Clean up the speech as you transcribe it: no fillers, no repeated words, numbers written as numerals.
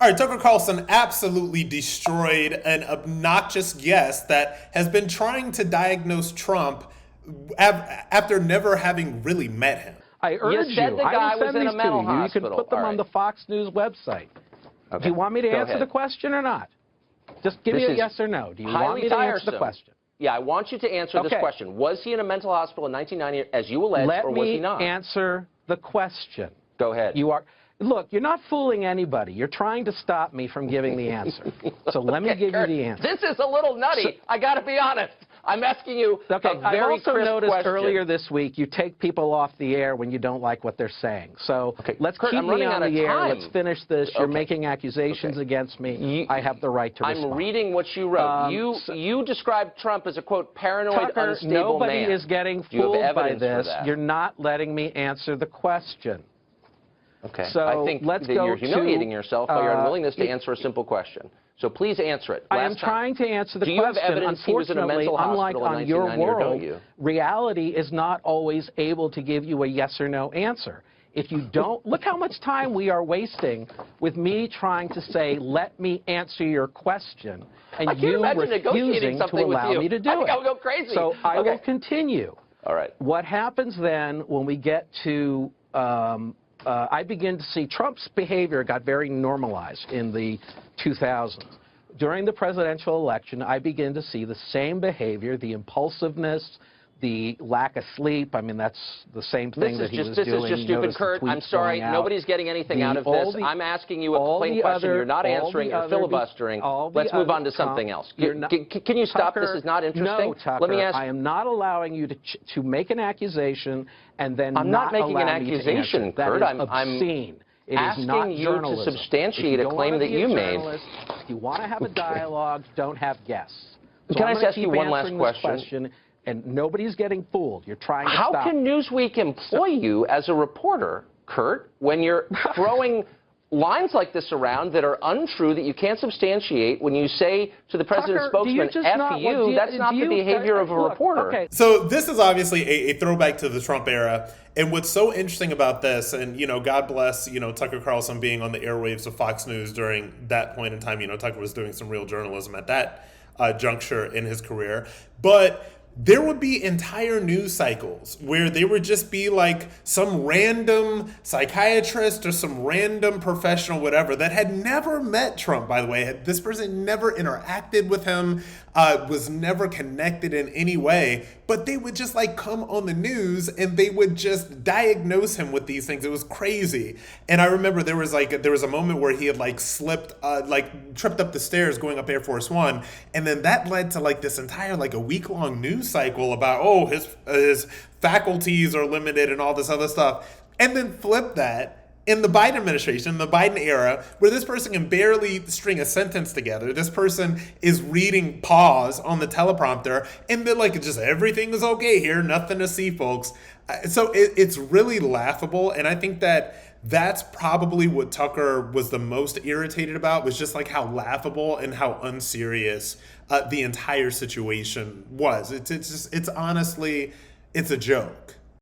All right, Tucker Carlson absolutely destroyed an obnoxious guest that has been trying to diagnose Trump after never having really met him. I urge you. said the guy I will was send in a these mental to you. You hospital. can put them All on the right. Fox News website. Okay. Do you want me to Go answer ahead. the question or not? Just give This me a is yes or no. Do you want highly me to answer the tiresome. question? Yeah, I want you to answer this Okay. question. Was he in a mental hospital in 1990, as you alleged, Let or was he me not? answer the question. Go ahead. Look, you're not fooling anybody. You're trying to stop me from giving the answer. So let me give Kurt, you the answer. This is a little nutty. I got to be honest. I'm asking you Okay, a I've very also crisp noticed question. earlier this week you take people off the air when you don't like what they're saying. So let's Kurt, keep I'm me running on out of the air. time. Let's finish this. You're Okay. making accusations against me. I have the right to respond. I'm reading what you wrote. You described Trump as a, quote, paranoid, Tucker, unstable nobody man. is getting Do you have fooled by evidence for this. that? You're not letting me answer the question. Okay. So I think let's that go you're humiliating yourself by your unwillingness to it- answer a simple question. So please answer it. I am Last time. trying to answer the Do you have question. evidence he was in a Unfortunately, mental unlike hospital in on your 1990, or don't world, you? reality is not always able to give you a yes or no answer. If you don't, look how much time we are wasting with me trying to say, let me answer your question, and I can't you imagine negotiating refusing to something with allow you. me to do I think it. I would go crazy. So I Okay. will continue. All right. What happens then when we get to, I begin to see Trump's behavior got very normalized in the 2000s. During the presidential election, I begin to see the same behavior, the impulsiveness, the lack of sleep. I mean, that's the same thing that he was doing. This is just stupid, Notice the Kurt. I'm tweets sorry. going out. Nobody's getting anything out of this. I'm asking you a plain question. You're not answering. You're filibustering. Let's move on to something else. Can you stop? Tucker, This is not interesting. No, Tucker, Let me ask. I am not allowing you to make an accusation and then I'm not making an allow me to accusation, answer. That Kurt. is obscene. It is not asking you journalism. to substantiate a claim that you made. If you want to have a dialogue, don't have guests. So Can I I'm just gonna ask you keep one last answering this question? And nobody's getting fooled. You're trying to How stop. can Newsweek employ you as a reporter, Kurt, when you're throwing lines like this around that are untrue, that you can't substantiate, when you say to the president's Tucker, do you spokesman, just F not- you, do you- that's not do the you- behavior of a look, reporter. okay. So this is obviously a throwback to the Trump era. And what's so interesting about this, and, God bless, Tucker Carlson being on the airwaves of Fox News during that point in time. Tucker was doing some real journalism at that juncture in his career. But there would be entire news cycles where there would just be like some random psychiatrist or some random professional, whatever, that had never met Trump, by the way. This person never interacted with him, was never connected in any way, but they would just like come on the news and they would just diagnose him with these things. It was crazy. And I remember there was a moment where he had like slipped, tripped up the stairs going up Air Force One. And then that led to like this entire like a week-long news cycle about, his faculties are limited and all this other stuff. And then flip that in the Biden administration, the Biden era, where this person can barely string a sentence together. This person is reading pause on the teleprompter, and they're like, just everything is okay here, nothing to see, folks. So it's really laughable, and I think that's probably what Tucker was the most irritated about, was just like how laughable and how unserious the entire situation was. It's honestly, it's a joke.